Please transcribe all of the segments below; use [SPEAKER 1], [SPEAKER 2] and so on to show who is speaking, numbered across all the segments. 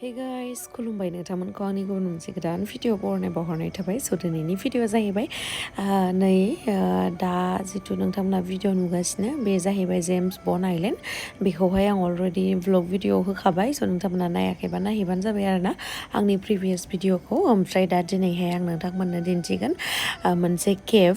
[SPEAKER 1] Hey guys, Khulumbai नोंथांमोनखौ आंनि गुबुन मोनसे गोदान भिडिअ बावहरनाय थाबाय स' दिनैनि भिडिअ जाहैबाय दा जिथु नोंथांमोना भिडिअ नुगासिनो बे जाहैबाय जेम्स बन्ड आइलेण्ड बेखौहाय आं अलरेडि व्लग भिडिअ होखाबाय स' नोंथांमोना नायाखैबा नायहैबानो जाबाय आरोना आंनि प्रिभियास भिडिअखौ ओमफ्राय दा दिनैहाय आं नोंथांमोननो दिन्थिगोन मोनसे केभ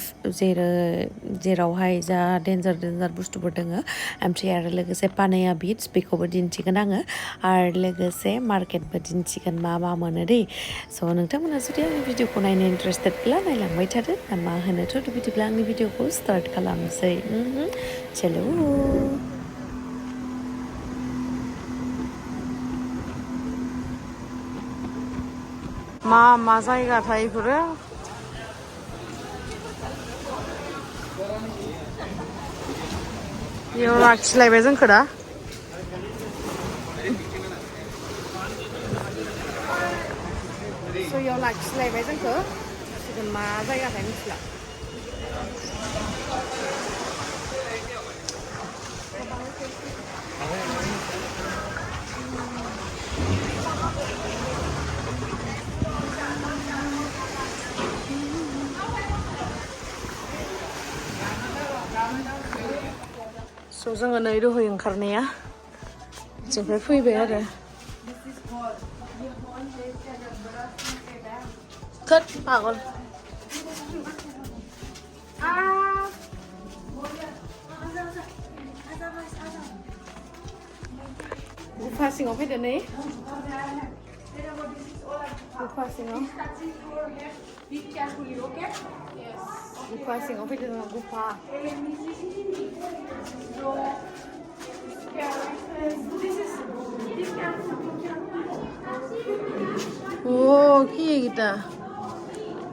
[SPEAKER 1] जेरावहाय जा डेन्जार बुस्थुफोर दोङो ओमफ्राय आरो लोगोसे पानाया बीच बेखौबो दिन्थिगोन आङो आरो लोगोसे मार्केटबो दिन्थिगोन मा मोनो दै स' नोंथांमोना जुदि आंनि भिडिअखौ नायनो इन्टारेस्टेडब्ला नायलांबाय थादो ना मा होनोथ' बिदिब्ला आंनि भिडिअखौ स्टार्ट खालामनोसै चलो मा जायगाथाय इफोरो बेयाव लाखिलायबाय जोंखौ दा याव लाखिलायबाय जोंखौ सिगोन मा जायगाथाय मिथिला स' जोङो नै दहाय ओंखारनाया जोंनिफ्राय फैबाय आरो Cut, पागल गुफा सिङाव फैदो नै गुफा सिङाव फैदो जोङो गुफा কি এটা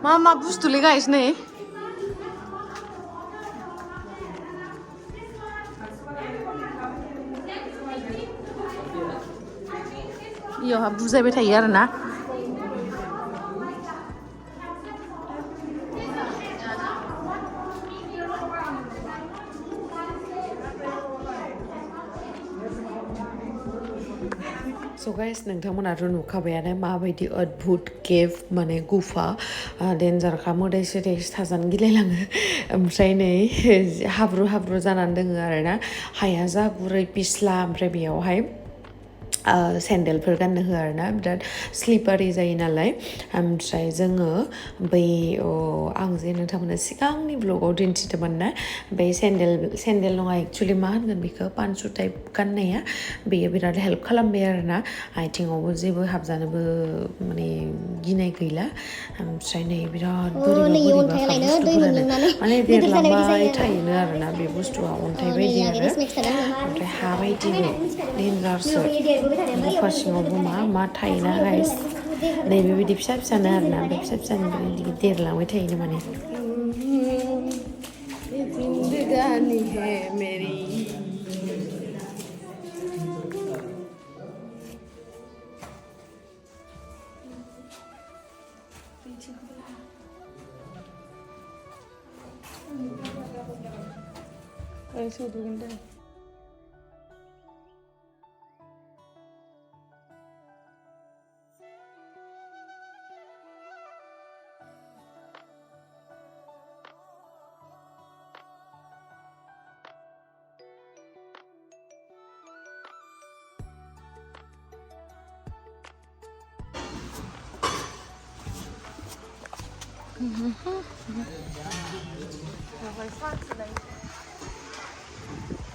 [SPEAKER 1] मा बुस्थुलै गाइस नै इयावहा बुजायबाय थायो आरोना स' गाइस नोंथांमोनाथ' नुखाबायानो माबायदि अद्भुत केभ माने गुफा डेन्जारखा मोदाय सोदाय थाजानो गिलायलाङो ओमफ्राय नै हाब्रु जानानै दोङो आरोना हाया जा गुरै पिस्ला ओमफ्राय बेयावहाय सेन्देलफोर गाननो होआ आरोना बिराद स्लिपारि जायो नालाय ओमफ्राय जोङो बै आं जे नोंथांमोननो सिगांनि ब्लगाव दिन्थिदोंमोन ना बै सेन्देल नङा एक्सुवेलि मा होनगोन बेखौ पानसु टाइप गाननाया बेयो बिराद हेल्प खालामबाय आरोना आथिङावबो जेबो हाबजानोबो माने गिनाय गैला ओमफ्राय नै बिराद बोरैबा बुस्थुफोरानो माने देरलांबाय थायोनो आरोना बे बुस्थुआ अन्थाइ बायदि आरो ओमफ्राय हा बायदिबो डेन्जारसो गुफा सिङावबो मा थायोना गाइस नै बेबायदि फिसानो आरोना बे फिसानिफ्राय देरलांबाय थायोनो माने जिंदगानी है मेरी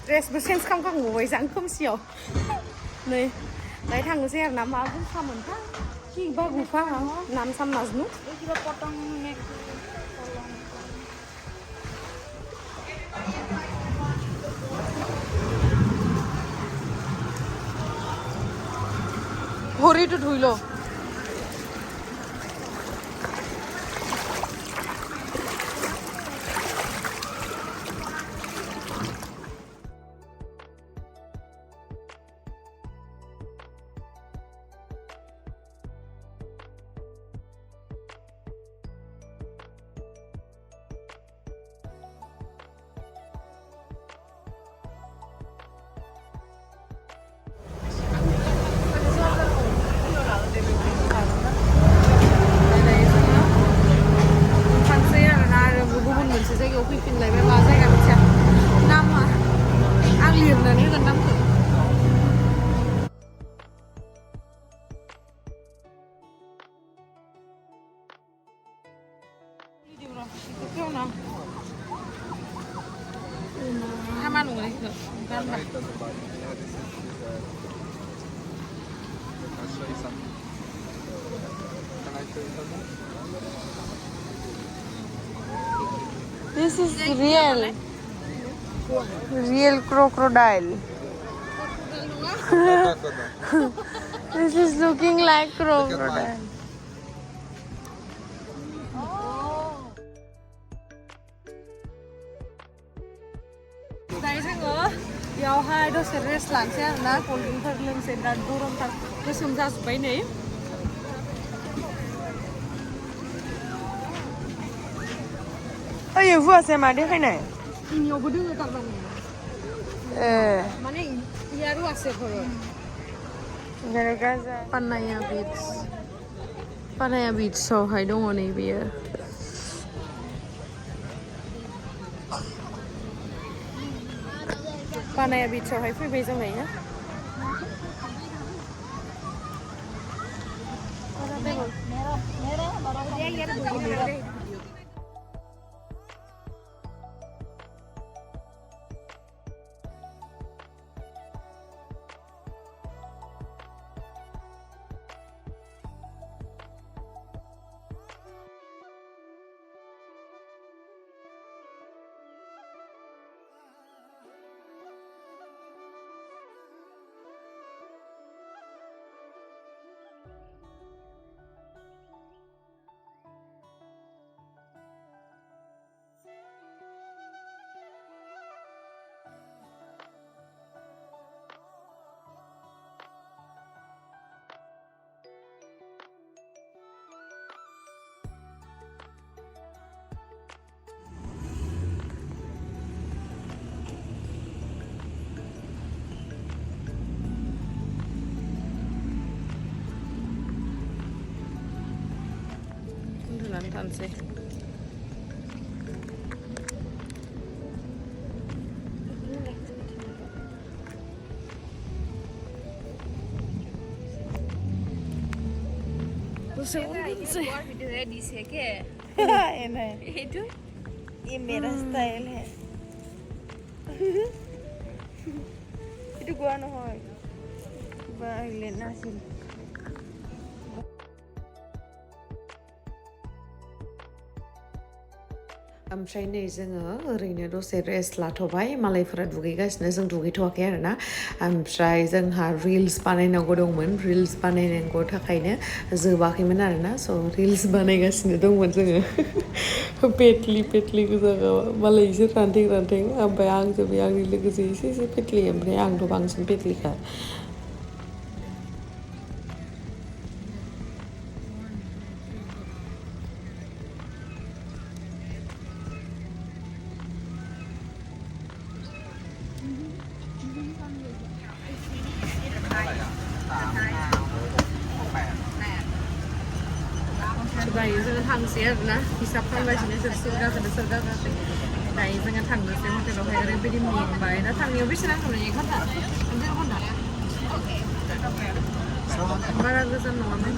[SPEAKER 1] ड्रेसबो चेन्ज खालामखांबावबाय जां खोमसियाव नै दायो थांनोसै आरोना मा गुफामोनथाय किबा गुफा नाम साम नाजनु ভৰিটো ধুই ল मा नङा इखो गानबा This is real crocodile. This is looking like crocodile. बेयावहाय दसे रेस्ट लानोसै आरोना कल्ड्रिंकफोर लोंसै बिराद गरमथार गोसोम जाजोब्बाय नै ओइ हुवासे मा देखायनाय इनियावबो दोङो थारमाने माने इया रुवासे खरो गाजा पानाया बीचआवहाय दङ नै बेयो Panya बीचआवहाय फैबाय जोंनाय ना Tansi.
[SPEAKER 2] वीडियो रेडी है क्या
[SPEAKER 1] itu ये मेरा style है itu gua nohoi baile nasil ओमफ्राय नै जोङो ओरैनो दसे रेस्ट लाथ'बाय मालायफोरा दुगैगासिनो जों दुगैथ'वाखै आरोना ओमफ्राय जोंहा रिल्स बानायनांगौ दंमोन रिल्स बानायनांगौ थाखायनो जोबाखैमोन आरोना स' रिल्स बानायगासिनो दंमोन जोङो पेटलि गोजा मालाय एसे रानथें ओमफ्राय आंजों बे आंनि लोगोजों एसे पेटलि ओमफ्राय आंथ' बांसिन पेटलिखा दायो जोङो थांसै आरोना हिसाब खालामगासिनो सोर गाखोखै दायो जोङो थांनोसै हटेलावहाय ओरैबायदि मेंबाय दा थांनायाव बेसे नांगौमोन 1 घन्टा 1.5 घन्टा बारा गोजान नङामोन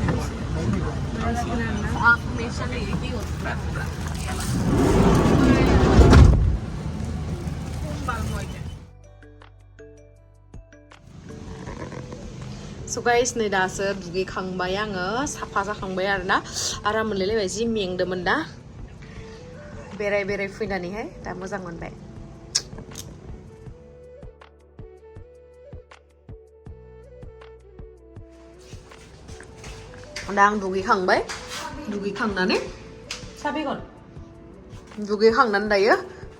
[SPEAKER 1] So guys, नै दासो दुगैखांबाय आङो साफा जाखांबाय आरोना आराम मोनलायलायबाय जि मेंदोंमोन ना बेराय फैनानैहाय दा मोजां मोनबाय दा आं दुगैखांनानै साबेगन दुगैखांनानै दायो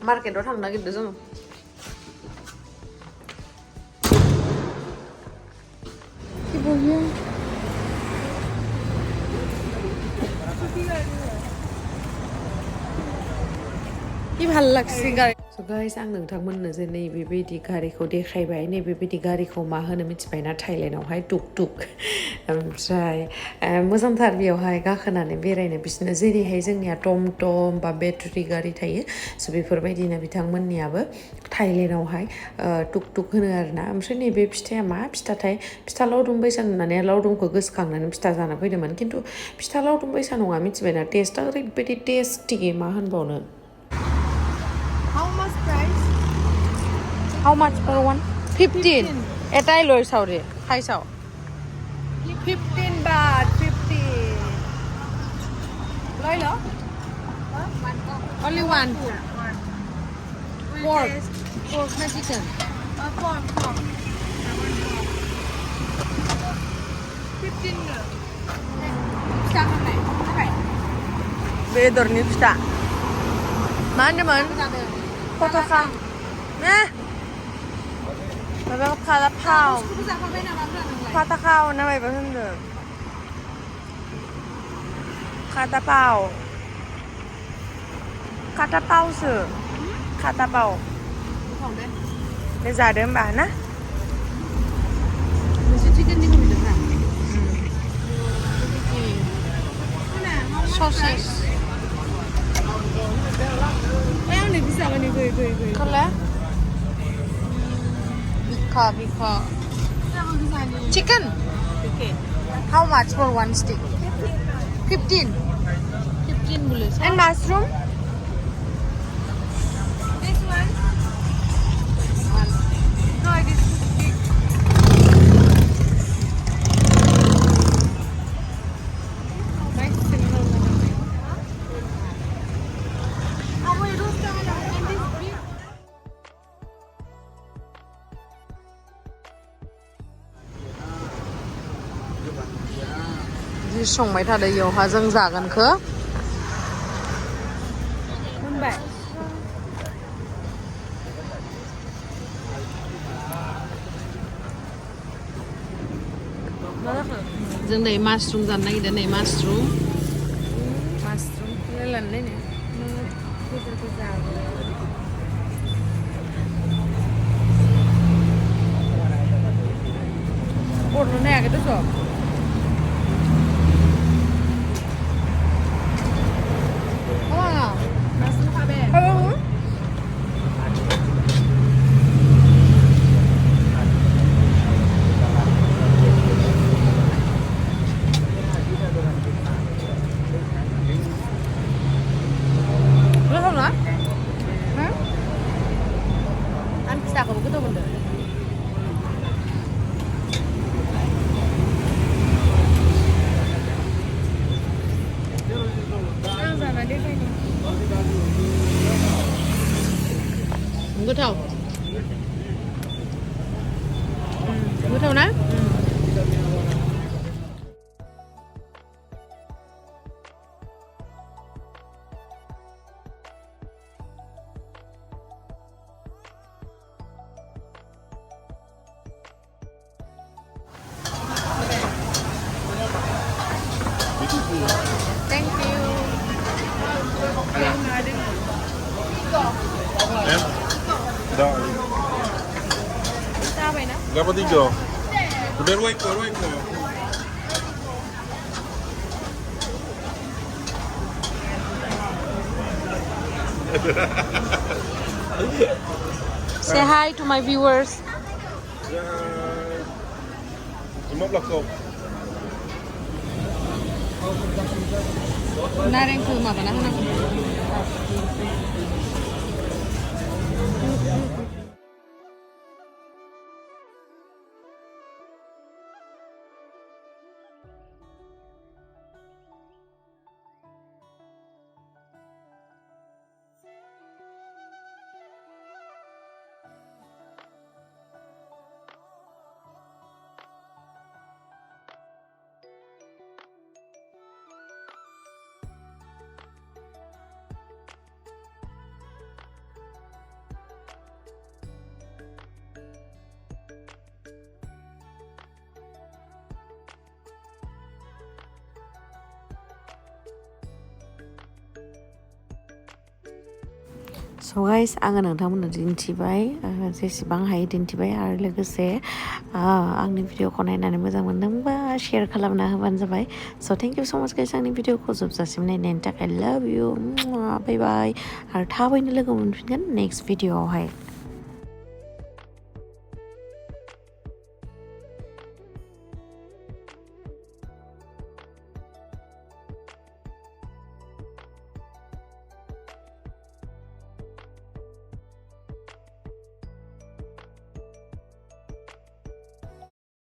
[SPEAKER 1] मार्केटाव थांनो नागिरदों जोङो So guys, आं नोंथांमोननो जे नैबेबायदि गारिखौ देखायबाय नैबेबायदि गारिखौ मा होनो मिथिबायना थाइलेण्डआवहाय टुक ओमफ्राय मोजांथार बेयावहाय गाखोनानै बेरायनो बिसोरनो जेरैहाय जोंनिया टमटम बा बेटारि गारि थायो स' बेफोरबायदिनो बिथांमोननियाबो थाइलेण्डआवहाय टुक होनो आरोना ओमफ्राय नैबे फिथाया मा फिथाथाय फिथा लावदुम बैसा होननानै लावदुमखौ गोसोखांनानै फिथा जाना फैदोंमोन खिन्थु फिथा लावदुम बैसा नङा मिथिबायना टेस्टआ ओरैबायदि टेस्टि मा होनबावनो How much per one? 15. Etai loi sao re. Khai sao?
[SPEAKER 2] 15 baht, 50. Loi lo?
[SPEAKER 1] Only one. Pork. Pork na chicken.
[SPEAKER 2] Pork. 15 nữa. Sao hôm nay? Có phải?
[SPEAKER 1] Bedorni pita. Mana man? Kota ka. Nah. Babak kala pau. Kata kau na mai ba hundu. Kata pau. Kata pau sư. Kata pau. Để giả đếm bà ná.
[SPEAKER 2] Mình sẽ chicken đi không được hả?
[SPEAKER 1] Sausage.
[SPEAKER 2] Em này bisa cái này gửi.
[SPEAKER 1] Con lá. Bika. Chicken.
[SPEAKER 2] Okay.
[SPEAKER 1] How much for one stick? 15.
[SPEAKER 2] 15 boleh.
[SPEAKER 1] And mushroom?
[SPEAKER 2] This one. No, it is big. Nice similar one. How many roast and this big?
[SPEAKER 1] Đi xong mấy thằng đấy nhiều hóa dân giả gần khớ.
[SPEAKER 2] Khulumbai.
[SPEAKER 1] Dương này mushroom dần này đến này mushroom.
[SPEAKER 2] Mushroom. Cái lần đấy nè. Nó cứ rào. Bột nó nè cái tức rồi.
[SPEAKER 1] Githaona. Githaona?
[SPEAKER 2] Thank you.
[SPEAKER 3] Em? Rồi.
[SPEAKER 2] Sao vậy nó?
[SPEAKER 3] Dapat 3. Udah ruweko.
[SPEAKER 1] Say hi to my viewers.
[SPEAKER 3] Ya. Lima kok.
[SPEAKER 1] Nareng ke mata nah nak. So guys, आङो नोंथांमोननो दिन्थिबाय जेसेबां हायो दिन्थिबाय आरो लोगोसे आंनि भिडिअखौ नायनानै मोजां मोनदोंबा share खालामना होबानो जाबाय. So thank you so much guys आंनि भिडिअखौ जोबजासिम नायनायनि थाखाय love you. बाय बाय आरो थाबैनो लोगो मोनफिनगोन नेक्स्ट भिडिअआवहाय.